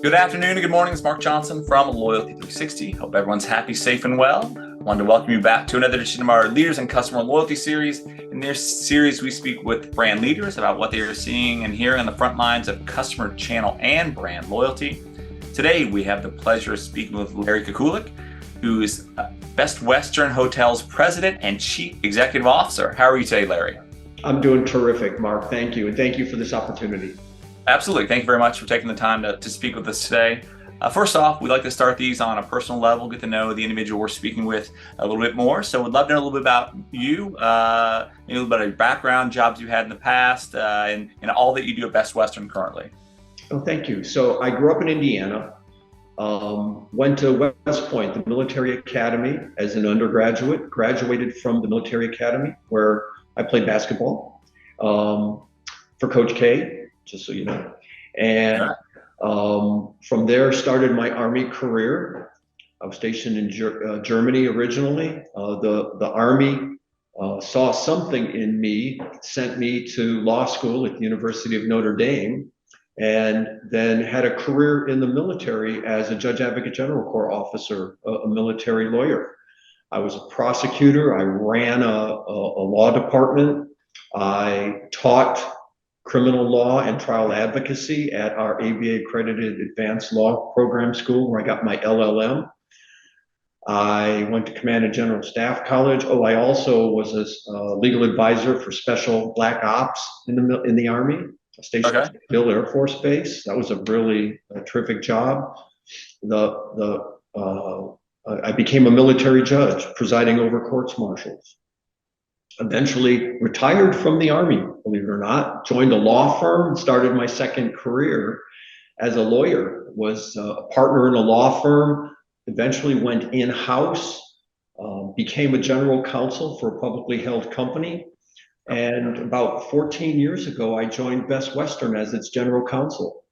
Good afternoon and good morning. It's Mark Johnson from Loyalty 360. Hope everyone's happy, safe, and well. Wanted to welcome you back to another edition of our Leaders and Customer Loyalty series. In this series, we speak with brand leaders about what they are seeing and hearing on the front lines of customer channel and brand loyalty. Today, we have the pleasure of speaking with Larry Cuculic, who is Best Western Hotel's President and Chief Executive Officer. How are you today, Larry? I'm doing terrific, Mark. Thank you. And thank you for this opportunity. Absolutely. Thank you very much for taking the time to speak with us today. First off, we like to start these on a personal level, get to know the individual we're speaking with a little bit more. So we'd love to know a little bit about you, a little bit of your background, jobs you had in the past, and all that you do at Best Western currently. Oh, thank you. So I grew up in Indiana, went to West Point, the military academy as an undergraduate, graduated from the military academy where I played basketball for Coach K, just so you know. And from there, started my Army career. I was stationed in Germany originally. The Army saw something in me, sent me to law school at the University of Notre Dame, and then had a career in the military as a Judge Advocate General Corps officer, a military lawyer. I was a prosecutor. I ran a law department. I taught criminal law and trial advocacy at our ABA accredited advanced law program school where I got my LLM. I went to Command and General Staff College. Oh, I also was a legal advisor for special black ops in the Army, stationed at Bill Air Force Base. That was a really terrific job. I became a military judge presiding over courts martials. Eventually retired from the Army, believe it or not, joined a law firm, started my second career as a lawyer, was a partner in a law firm, eventually went in-house, became a general counsel for a publicly held company. And about 14 years ago, I joined Best Western as its general counsel.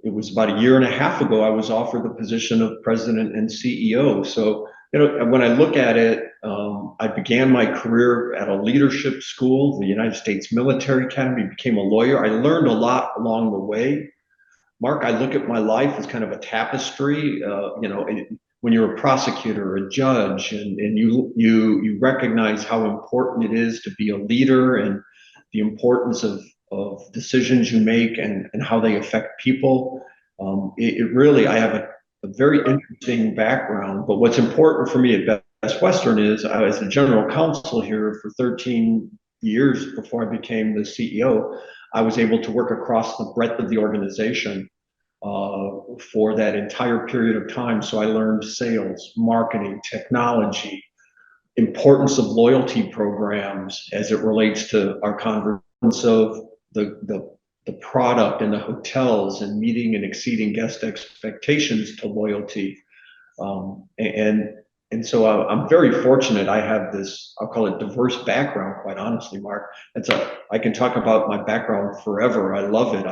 It was about a year and a half ago, I was offered the position of president and CEO. So, when I look at it, I began my career at a leadership school, the United States Military Academy, became a lawyer. I learned a lot along the way. Mark, I look at my life as kind of a tapestry. When you're a prosecutor, a judge, and you recognize how important it is to be a leader and the importance of decisions you make and how they affect people. I have a very interesting background, but what's important for me at Best Western is I was a general counsel here for 13 years before I became the CEO. I was able to work across the breadth of the organization for that entire period of time. So I learned sales, marketing, technology, importance of loyalty programs as it relates to our convergence of the product and the hotels and meeting and exceeding guest expectations to loyalty. And so I'm very fortunate. I have this, I'll call it diverse background, quite honestly, Mark. I can talk about my background forever. I love it.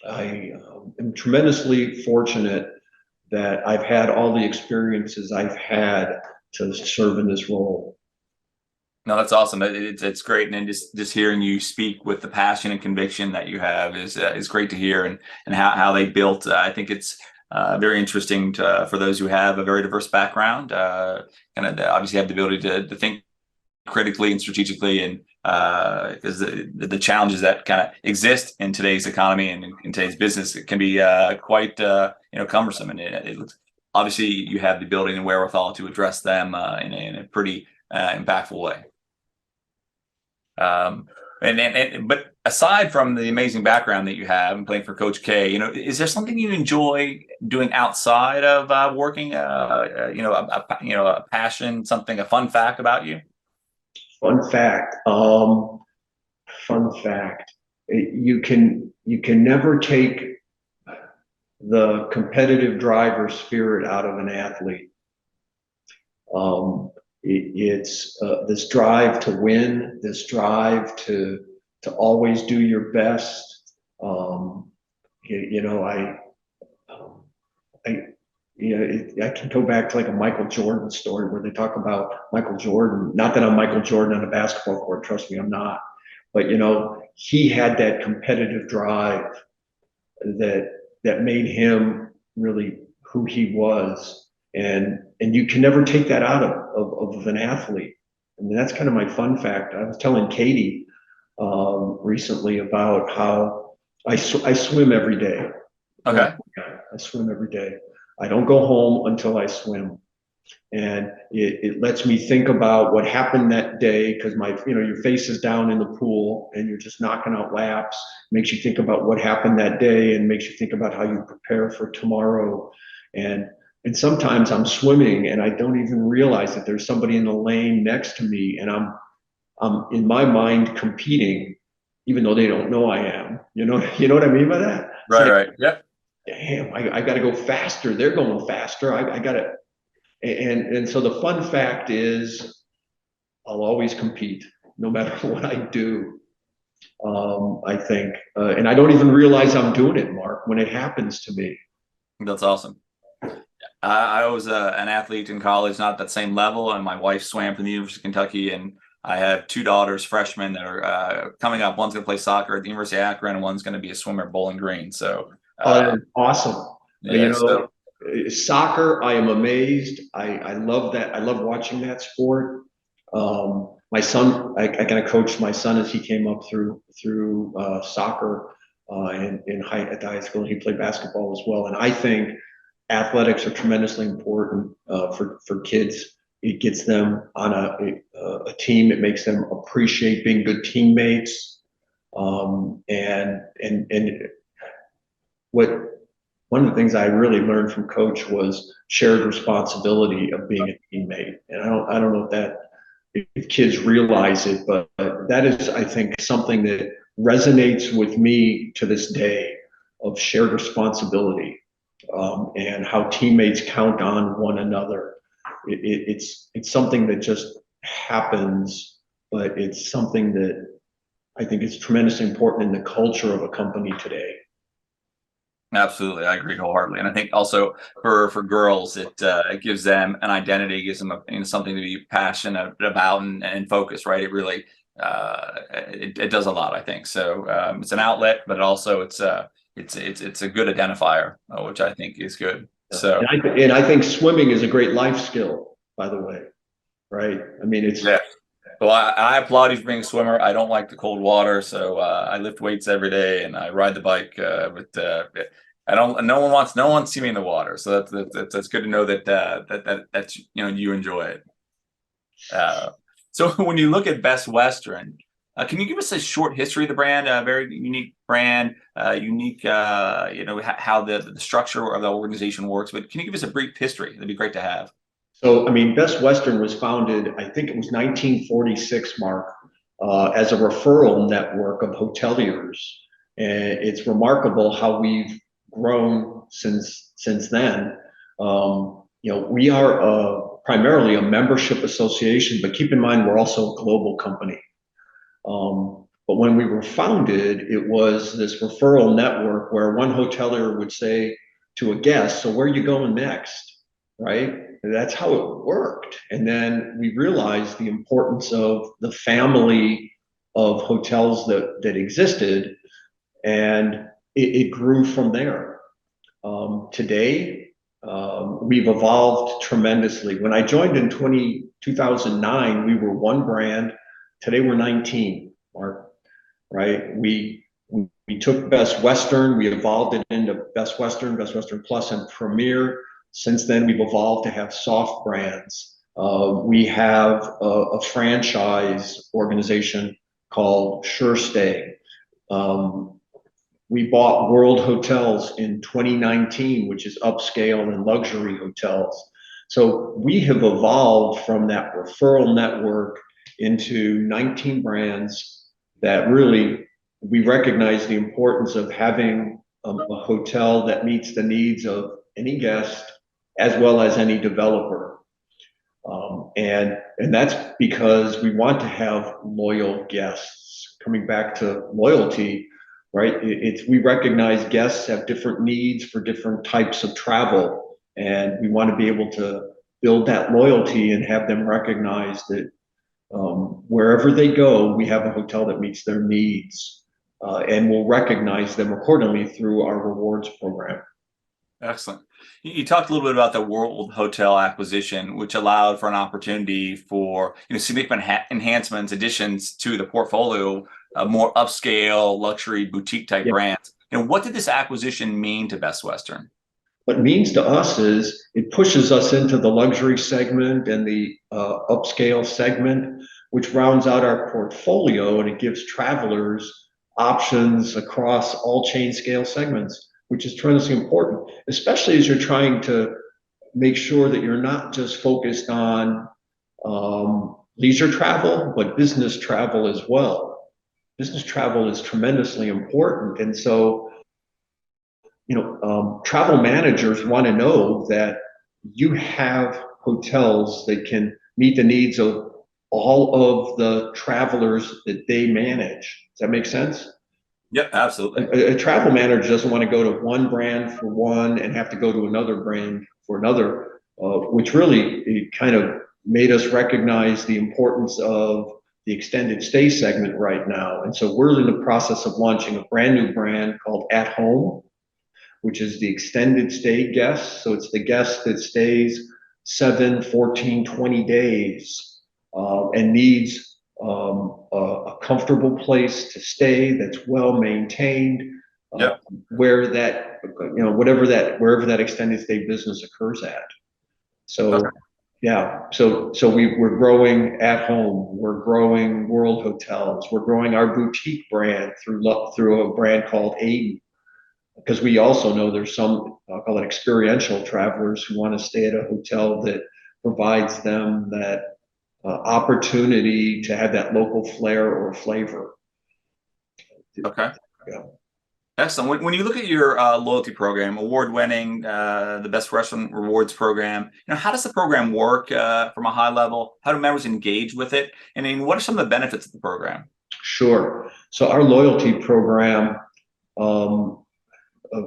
I am tremendously fortunate that I've had all the experiences I've had to serve in this role. No, that's awesome. It's great, and then just hearing you speak with the passion and conviction that you have is great to hear, and how they built. I think it's very interesting for those who have a very diverse background, kind of obviously have the ability to think critically and strategically, and because the challenges that kind of exist in today's economy and in today's business, it can be quite cumbersome, and it looks, obviously you have the ability and wherewithal to address them in a pretty impactful way. But aside from the amazing background that you have and playing for Coach K, is there something you enjoy doing outside of working? A passion, something, a fun fact about you? Fun fact. You can never take the competitive driver spirit out of an athlete. It's this drive to win, this drive to always do your best. I can go back to like a Michael Jordan story where they talk about Michael Jordan. Not that I'm Michael Jordan on a basketball court, trust me, I'm not. But he had that competitive drive that made him really who he was. And you can never take that out of an athlete. I mean, that's kind of my fun fact. I was telling Katie recently about how I swim every day. Okay. I swim every day. I don't go home until I swim. And it lets me think about what happened that day because your face is down in the pool and you're just knocking out laps. Makes you think about what happened that day and makes you think about how you prepare for tomorrow. And and sometimes I'm swimming and I don't even realize that there's somebody in the lane next to me, and I'm in my mind competing, even though they don't know I am. You know what I mean by that? It's Right. like, Right. Yep. damn, I got to go faster. They're going faster. I got to. And so the fun fact is, I'll always compete, no matter what I do. I think, and I don't even realize I'm doing it, Mark, when it happens to me. That's awesome. I was an athlete in college, not at that same level, and my wife swam for the University of Kentucky, and I have two daughters, freshmen, that are coming up. One's going to play soccer at the University of Akron, and one's going to be a swimmer at Bowling Green. So, That's awesome. yeah, so Soccer, I am amazed. I love that. I love watching that sport. My son, I kind of coached my son as he came up through soccer at the high school. He played basketball as well, and I think athletics are tremendously important for kids. It gets them on a team. It makes them appreciate being good teammates. And what one of the things I really learned from Coach was shared responsibility of being a teammate. And I don't know if kids realize it, but that is, I think, something that resonates with me to this day, of shared responsibility, and how teammates count on one another. It's something that just happens, but it's something that I think is tremendously important in the culture of a company today. absolutely, I agree wholeheartedly. And I think also for girls, it gives them an identity, gives them something to be passionate about and focus. Right? It really it does a lot. I think so. It's an outlet, but also it's a good identifier, which I think is good. So And I think swimming is a great life skill, by the way, right? I mean, it's yeah. Well, I applaud you for being a swimmer. I don't like the cold water, so I lift weights every day and I ride the bike. But I don't. No one see me in the water, so that's good to know that's you enjoy it. Uh, so when you look at Best Western, can you give us a short history of the brand? A very unique brand, unique. How the structure of the organization works. But can you give us a brief history? That'd be great to have. So, I mean, Best Western was founded, I think it was 1946, Mark, as a referral network of hoteliers. And it's remarkable how we've grown since then. We are primarily a membership association, but keep in mind we're also a global company. But when we were founded, it was this referral network where one hotelier would say to a guest, "So where are you going next?" Right? And that's how it worked. And then we realized the importance of the family of hotels that existed, and it grew from there. Today, we've evolved tremendously. When I joined in 2009, we were one brand. Today we're 19, Mark, right? We took Best Western, we evolved it into Best Western Plus, and Premier. Since then, we've evolved to have soft brands. We have a franchise organization called SureStay. We bought World Hotels in 2019, which is upscale and luxury hotels. So we have evolved from that referral network into 19 brands that really we recognize the importance of having a hotel that meets the needs of any guest as well as any developer. And that's because we want to have loyal guests. Coming back to loyalty, right? We recognize guests have different needs for different types of travel, and we want to be able to build that loyalty and have them recognize that wherever they go, we have a hotel that meets their needs. and we'll recognize them accordingly through our rewards program. Excellent. You talked a little bit about the World Hotel acquisition, which allowed for an opportunity for significant enhancements, additions to the portfolio, more upscale, luxury, boutique type brands. What did this acquisition mean to Best Western? What it means to us is it pushes us into the luxury segment and the upscale segment, which rounds out our portfolio, and it gives travelers options across all chain scale segments, which is tremendously important, especially as you're trying to make sure that you're not just focused on leisure travel, but business travel as well. Business travel is tremendously important. And so, travel managers want to know that you have hotels that can meet the needs of all of the travelers that they manage. Does that make sense? Yep, absolutely. A travel manager doesn't want to go to one brand for one and have to go to another brand for another, which really it kind of made us recognize the importance of the extended stay segment right now. And so we're in the process of launching a brand new brand called At Home, which is the extended stay guest. So it's the guest that stays 7, 14, 20 days and needs a comfortable place to stay that's well maintained, where that, wherever that extended stay business occurs at. So, we're growing At Home, we're growing World Hotels, we're growing our boutique brand through a brand called Aiden, because we also know there's some, I'll call it experiential travelers who want to stay at a hotel that provides them that opportunity to have that local flair or flavor. Okay. Yeah. Excellent. When you look at your loyalty program, award-winning, the Best Western Rewards program, how does the program work from a high level? How do members engage with it? And then what are some of the benefits of the program? Sure. So our loyalty program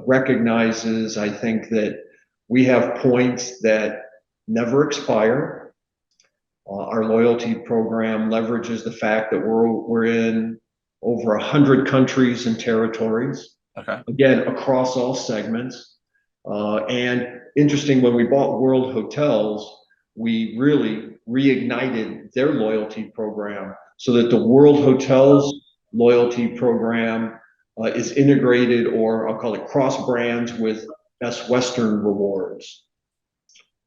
recognizes, I think, that we have points that never expire. Our loyalty program leverages the fact that we're in over 100 countries and territories. Okay. Again, across all segments. And interesting, when we bought World Hotels, we really reignited their loyalty program so that the World Hotels loyalty program is integrated, or I'll call it cross brands, with Best Western Rewards.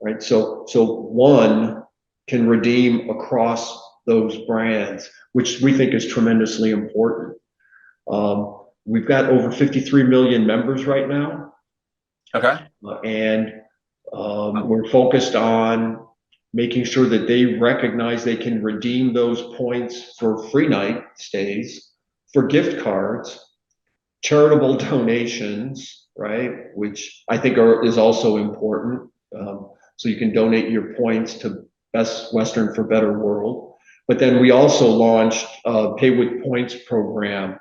Right. So one can redeem across those brands, which we think is tremendously important. We've got over 53 million members right now. Okay. And we're focused on making sure that they recognize they can redeem those points for free night stays, for gift cards, charitable donations, right? Which I think is also important. So you can donate your points to Best Western for Better World. But then we also launched a Pay with Points program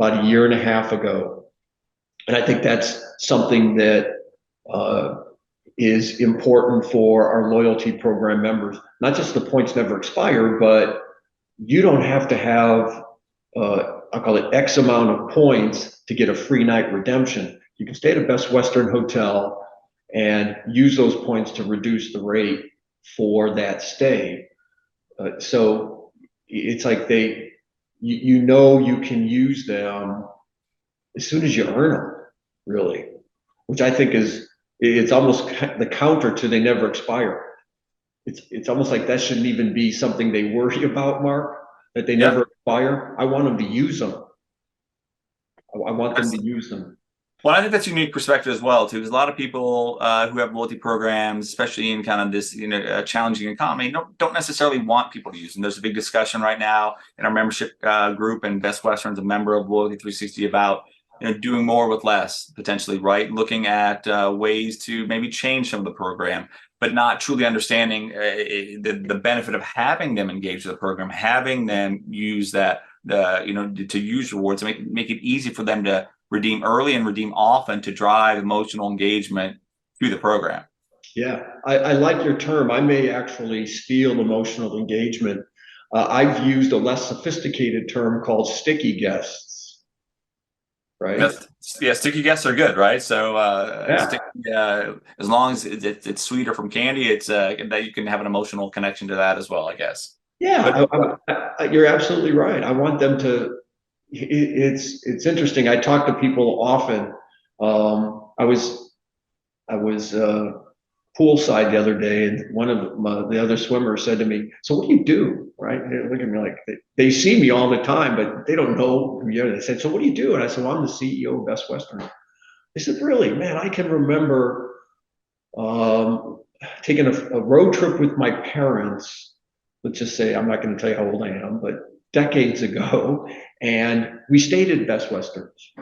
about 1.5 years ago. And I think that's something that is important for our loyalty program members. Not just the points never expire, but you don't have to have, I'll call it X amount of points to get a free night redemption. You can stay at a Best Western hotel and use those points to reduce the rate for that stay. So it's like you can use them as soon as you earn them, really, which I think it's almost the counter to they never expire. It's almost like that shouldn't even be something they worry about, Mark, that they never expire. I want them to use them. I want them to use them. Well, I think that's a unique perspective as well, too, because a lot of people who have loyalty programs, especially in kind of this challenging economy, don't necessarily want people to use them. There's a big discussion right now in our membership group, and Best Western's a member of Loyalty 360, about doing more with less, potentially, right? Looking at ways to maybe change some of the program, but not truly understanding the benefit of having them engage with the program, having them use that, to use rewards, to make it easy for them to redeem early and redeem often, to drive emotional engagement through the program. Yeah, I like your term. I may actually steal emotional engagement. I've used a less sophisticated term called sticky guests. right? That's, yeah, sticky guests are good, right? So Yeah. as long as it's sweeter from candy, it's that you can have an emotional connection to that as well, I guess. But Yeah, you're absolutely right. I want them to. It's interesting. I talk to people often. I was poolside the other day, and one of the other swimmers said to me, "So what do you do?" Right? And they look at me like they see me all the time, but they don't know who you are. They said, "So what do you do?" And I said, "Well, I'm the CEO of Best Western." They said, "Really, man? I can remember taking a road trip with my parents. Let's just say I'm not going to tell you how old I am, but decades ago, and we stayed at Best Westerns.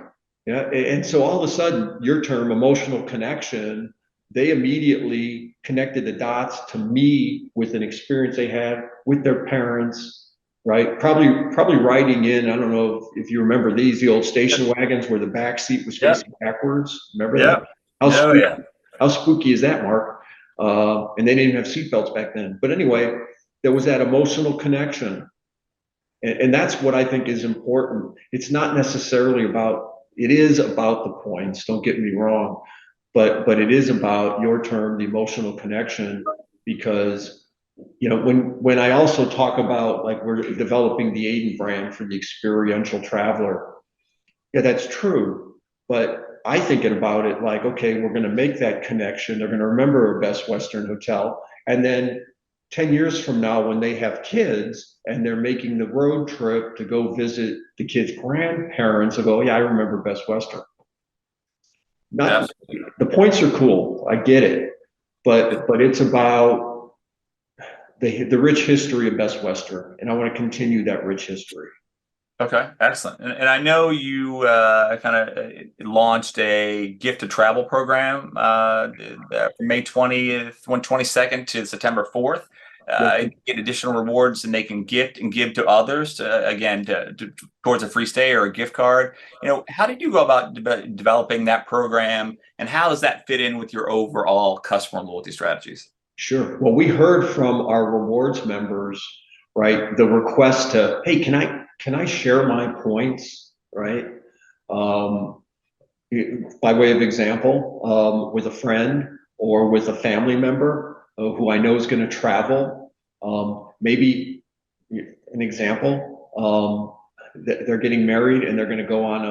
Yeah, and so all of a sudden, your term emotional connection, they immediately connected the dots to me with an experience they had with their parents, right? Probably riding in. I don't know if you remember these, the old station wagons where the back seat was yeah, facing backwards. Remember yeah, that? How no, spooky, yeah, how spooky is that, Mark? And they didn't even have seatbelts back then. But anyway, there was that emotional connection, and that's what I think is important. It's not necessarily about, it is about the points, don't get me wrong, but it is about your term, the emotional connection, because when I also talk about like we're developing the Aiden brand for the experiential traveler, yeah, that's true. But I thinking about it like, okay, we're going to make that connection. They're going to remember a Best Western hotel. And then 10 years from now, when they have kids and they're making the road trip to go visit the kids' grandparents, they'll go, yeah, I remember Best Western. Not absolutely. the points are cool. I get it. But it's about the rich history of Best Western. And I want to continue that rich history. Okay, excellent. And I know you kind of launched a gift to travel program from May 20th, 22nd to September 4th. Yep. Get additional rewards and they can gift and give to others again towards a free stay or a gift card. How did you go about developing that program and how does that fit in with your overall customer loyalty strategies? Sure. Well, we heard from our rewards members, right? The request to, hey, can I share my points, right? Um, by way of example, with a friend or with a family member who I know is going to travel. Maybe an example, they're getting married and they're going to go on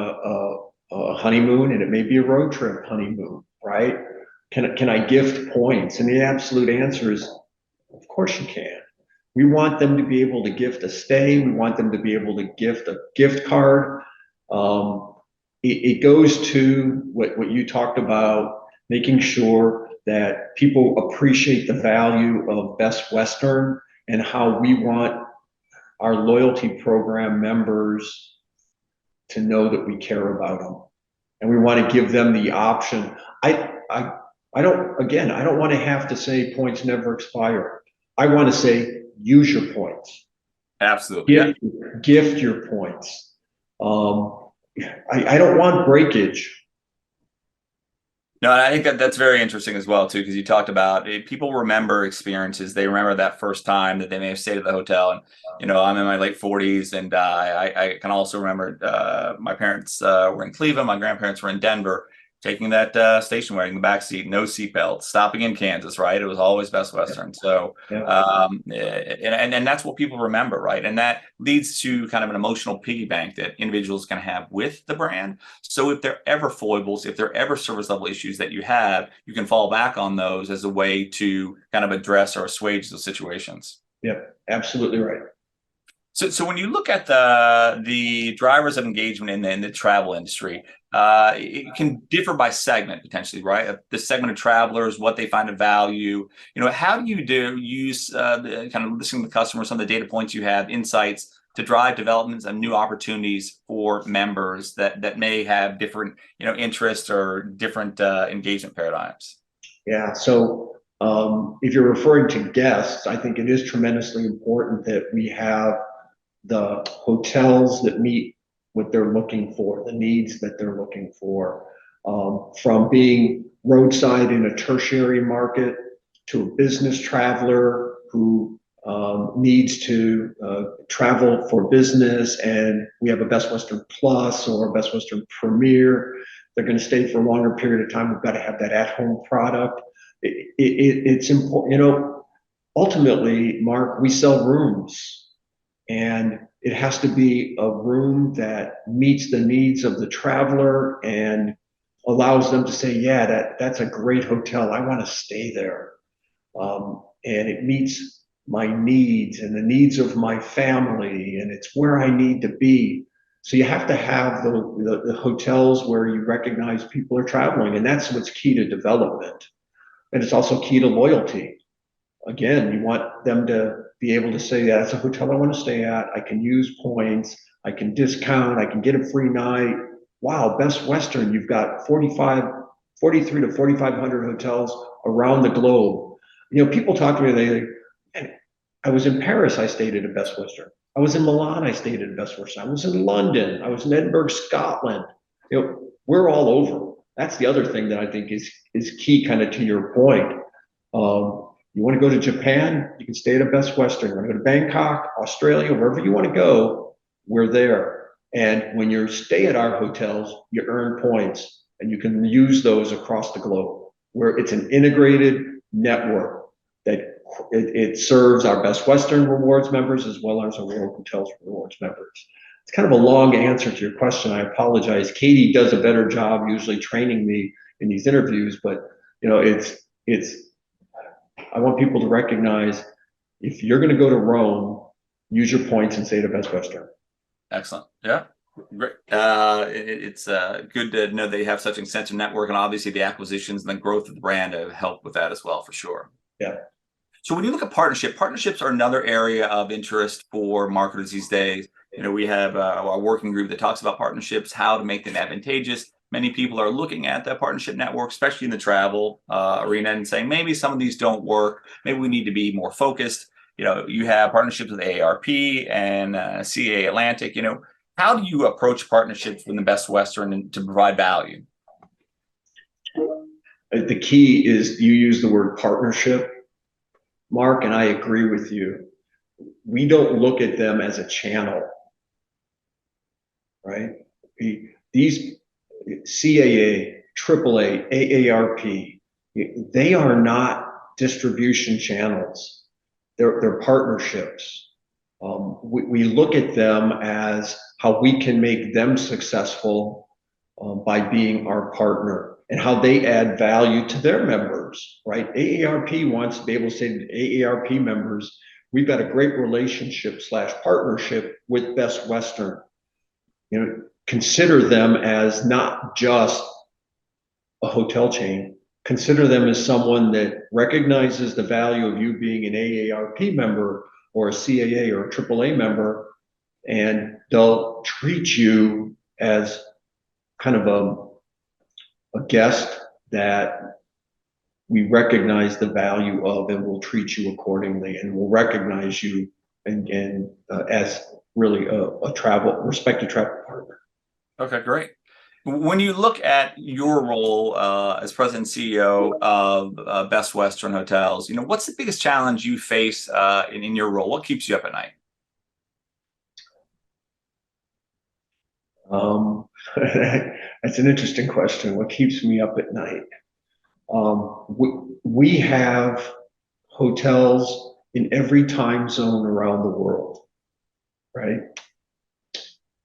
a honeymoon, and it may be a road trip honeymoon, right? Can I gift points? And the absolute answer is, of course you can. We want them to be able to gift a stay. We want them to be able to gift a gift card. Um, it goes to what you talked about, making sure that people appreciate the value of Best Western and how we want our loyalty program members to know that we care about them. And we want to give them the option. I don't want to have to say points never expire. I want to say use your points. Absolutely. Yeah. Gift your points. Um, I don't want breakage. No, and I think that's very interesting as well too, because you talked about people remember experiences. They remember that first time that they may have stayed at the hotel. And I'm in my late 40s, and I can also remember my parents were in Cleveland, my grandparents were in Denver, taking that station wagon in the back seat, no seatbelt, stopping in Kansas. Right, it was always Best Western. So Yeah, and that's what people remember, right? And that leads to kind of an emotional piggy bank that individuals can have with the brand. So if there are ever foibles, if there are ever service level issues that you have, you can fall back on those as a way to kind of address or assuage those situations. yeah, absolutely right. So when you look at the drivers of engagement in the travel industry, it can differ by segment potentially, right? The segment of travelers, what they find of value. How do you use the kind of listening to the customers, some of the data points you have, insights to drive developments and new opportunities for members that may have different interests or different engagement paradigms? Yeah. So if you're referring to guests, I think it is tremendously important that we have the hotels that meet what they're looking for, the needs that they're looking for, from being roadside in a tertiary market to a business traveler who needs to travel for business, and we have a Best Western Plus or a Best Western Premier, they're going to stay for a longer period of time. We've got to have that at-home product. It's important, you know. Ultimately, Mark, we sell rooms, and it has to be a room that meets the needs of the traveler and allows them to say, yeah, that's a great hotel. I want to stay there. And it meets my needs and the needs of my family, and it's where I need to be. So you have to have the hotels where you recognize people are traveling, and that's what's key to development. And it's also key to loyalty. Again, you want them to be able to say, yeah, that's a hotel I want to stay at. I can use points. I can discount. I can get a free night. Wow, Best Western, you've got 43 to 4,500 hotels around the globe. You know, people talk to me, they think, I was in Paris, I stayed at a Best Western. I was in Milan, I stayed at a Best Western. I was in London, I was in Edinburgh, Scotland. You know, we're all over. That's the other thing that I think is key, kind of to your point. You want to go to Japan, you can stay at a Best Western. You want to go to Bangkok, Australia, wherever you want to go, we're there. And when you stay at our hotels, you earn points, and you can use those across the globe, where it's an integrated network that it serves our Best Western Rewards members as well as our World Hotels Rewards members. It's kind of a long answer to your question. I apologize. Katie does a better job usually training me in these interviews, but you know, I want people to recognize, if you're going to go to Rome, use your points and stay at a Best Western. Excellent. Yeah. Great. It's good to know they have such an extensive network, and obviously the acquisitions and the growth of the brand have helped with that as well, for sure. Yeah. So when you look at partnerships are another area of interest for marketers these days. You know, we have a working group that talks about partnerships, how to make them advantageous. Many people are looking at the partnership network, especially in the travel arena, and saying maybe some of these don't work. Maybe we need to be more focused. You know, you have partnerships with AARP and CA Atlantic. You know, how do you approach partnerships with the Best Western to provide value? The key is you use the word partnership, Mark, and I agree with you. We don't look at them as a channel, right? These CAA, AAA, AARP, they are not distribution channels. They're partnerships. We look at them as how we can make them successful by being our partner, and how they add value to their members, right? AARP wants to be able to say to AARP members, we've got a great relationship / partnership with Best Western. You know, consider them as not just a hotel chain. Consider them as someone that recognizes the value of you being an AARP member or a CAA or a AAA member, and they'll treat you as kind of a guest that we recognize the value of, and will treat you accordingly, and will recognize you and as really a respected travel partner. Okay, great. When you look at your role as president and CEO of Best Western Hotels, you know, what's the biggest challenge you face in your role? What keeps you up at night? That's an interesting question. What keeps me up at night? We have hotels in every time zone around the world, right?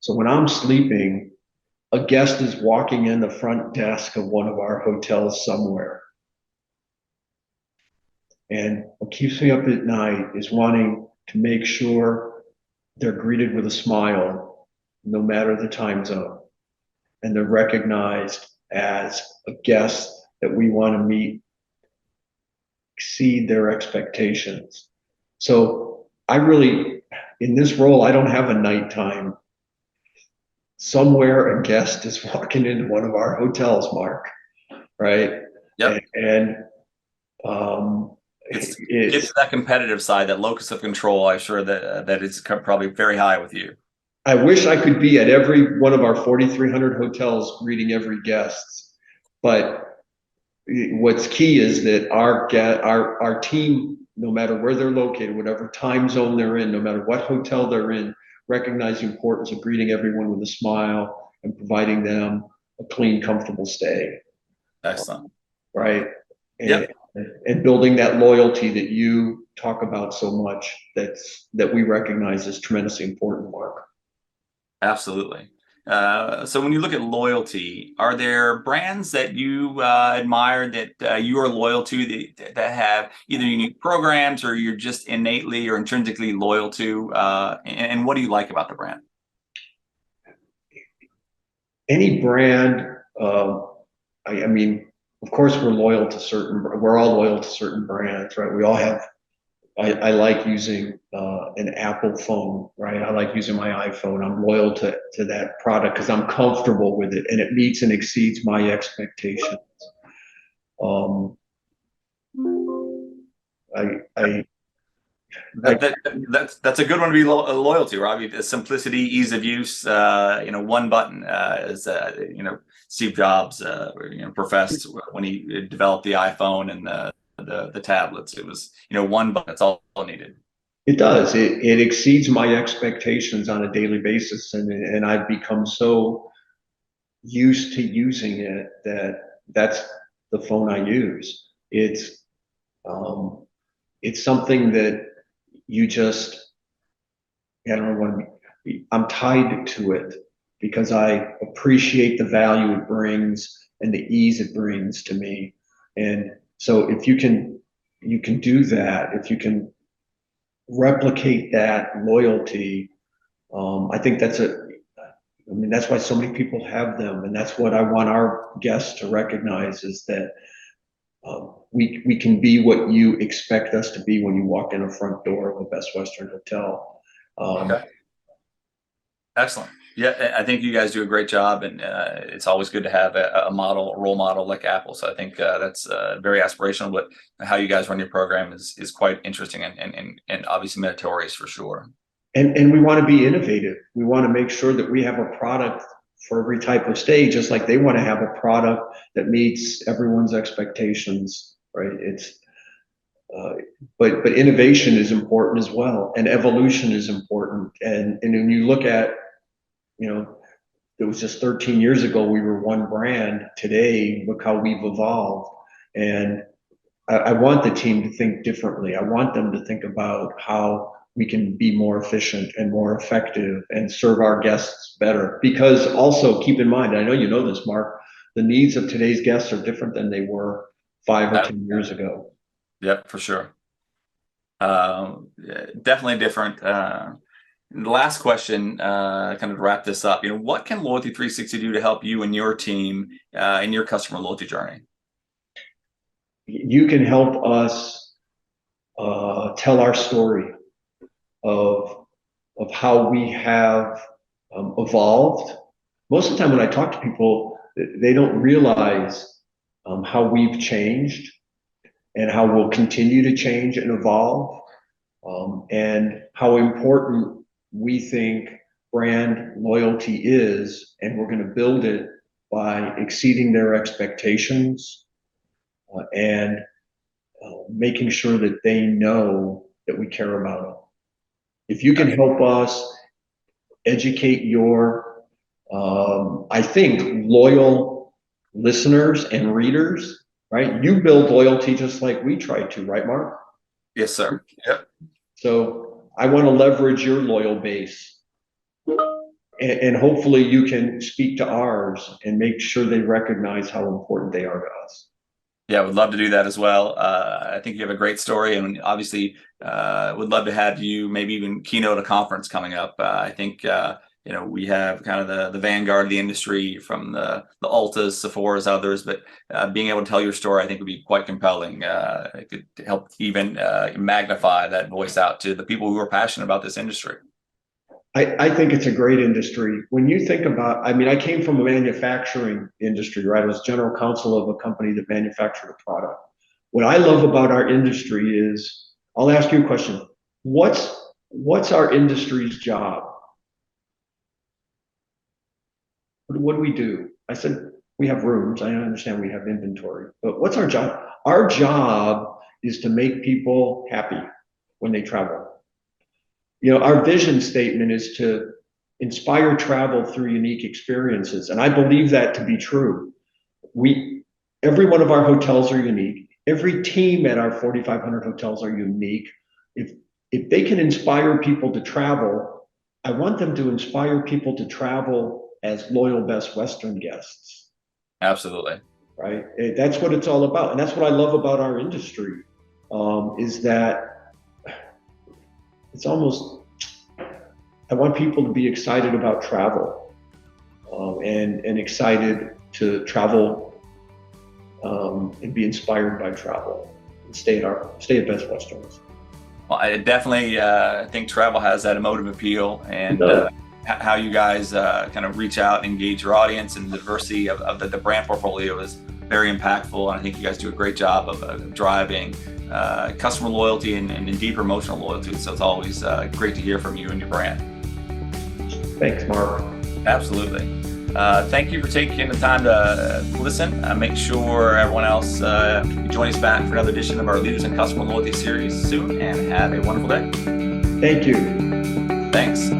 So when I'm sleeping, a guest is walking in the front desk of one of our hotels somewhere. And what keeps me up at night is wanting to make sure they're greeted with a smile, no matter the time zone. And they're recognized as a guest that we want to meet, exceed their expectations. So in this role, I don't have a nighttime. Somewhere a guest is walking into one of our hotels, Mark, right? Yep. And it's that competitive side, that locus of control. I'm sure that is probably very high with you. I wish I could be at every one of our 4,300 hotels greeting every guest, but what's key is that our team no matter where they're located, whatever time zone they're in, no matter what hotel they're in, recognize the importance of greeting everyone with a smile and providing them a clean, comfortable stay, Excellent. right? And, Yep. and building that loyalty that you talk about so much, that we recognize is tremendously important, Mark. Absolutely. So when you look at loyalty, are there brands that you admire that you are loyal to that have either unique programs or you're just innately or intrinsically loyal to? And what do you like about the brand? Any brand, I mean, of course, we're all loyal to certain brands, right? We all have, I like using an Apple phone, right? I like using my iPhone. I'm loyal to that product because I'm comfortable with it and it meets and exceeds my expectations. Um, I, I, I, That's a good one to be loyal to, Robbie. The simplicity, ease of use, one button, as Steve Jobs, professed when he developed the iPhone and the tablets. It was one button. That's all needed. it does. It exceeds my expectations on a daily basis, and I've become so used to using it that's the phone I use. Um, it's something that you just, I don't want to be, I'm tied to it because I appreciate the value it brings and the ease it brings to me. And so if you can do that, if you can replicate that loyalty, I think I mean, that's why so many people have them. And that's what I want our guests to recognize is that we can be what you expect us to be when you walk in the front door of a Best Western hotel. Okay. Excellent. Yeah, I think you guys do a great job, and it's always good to have a role model like Apple. So I think that's very aspirational. But how you guys run your program is quite interesting and obviously meritorious for sure. And we want to be innovative. We want to make sure that we have a product for every type of stay, just like they want to have a product that meets everyone's expectations, right? Uh, but innovation is important as well, and evolution is important. And when you look at, it was just 13 years ago we were one brand. Today, look how we've evolved. And I want the team to think differently. I want them to think about how we can be more efficient and more effective and serve our guests better. Because also keep in mind, I know you know this, Mark, the needs of today's guests are different than they were 5 or 10 years ago. Yep, for sure. Definitely different. The last question, kind of to wrap this up, what can Loyalty 360 do to help you and your team in your customer loyalty journey? You can help us tell our story of how we have evolved. Most of the time, when I talk to people, they don't realize how we've changed and how we'll continue to change and evolve, and how important we think brand loyalty is, and we're going to build it by exceeding their expectations and making sure that they know that we care about them. If you can help us educate your, I think, loyal listeners and readers, right? You build loyalty just like we try to, right, Mark? Yes, sir. Yep. So I want to leverage your loyal base. And hopefully you can speak to ours and make sure they recognize how important they are to us. Yeah, would love to do that as well. I think you have a great story, and obviously, would love to have you maybe even keynote a conference coming up. I think we have kind of the vanguard of the industry from the Ultas, Sephora's, others, but being able to tell your story, I think, would be quite compelling. It could help even magnify that voice out to the people who are passionate about this industry. I think it's a great industry. When you think about, I mean, I came from a manufacturing industry, right? I was general counsel of a company that manufactured a product. What I love about our industry is, I'll ask you a question. What's our industry's job? What do we do? I said, We have rooms. I understand we have inventory, but what's our job? Our job is to make people happy when they travel. You know, our vision statement is to inspire travel through unique experiences. And I believe that to be true. Every one of our hotels are unique. Every team at our 4,500 hotels are unique. If they can inspire people to travel, I want them to inspire people to travel as loyal Best Western guests. Absolutely. Right? That's what it's all about. And that's what I love about our industry, is that it's almost, I want people to be excited about travel, and excited to travel, and be inspired by travel and stay at Best Westerns. Well, I definitely think travel has that emotive appeal, and how you guys kind of reach out and engage your audience, and the diversity of the brand portfolio is very impactful. And I think you guys do a great job of driving customer loyalty and deeper emotional loyalty. So it's always great to hear from you and your brand. Thanks, Mark. Absolutely. Thank you for taking the time to listen. Make sure everyone else join us back for another edition of our Leaders in Customer Loyalty series soon, and have a wonderful day. Thank you. Thanks.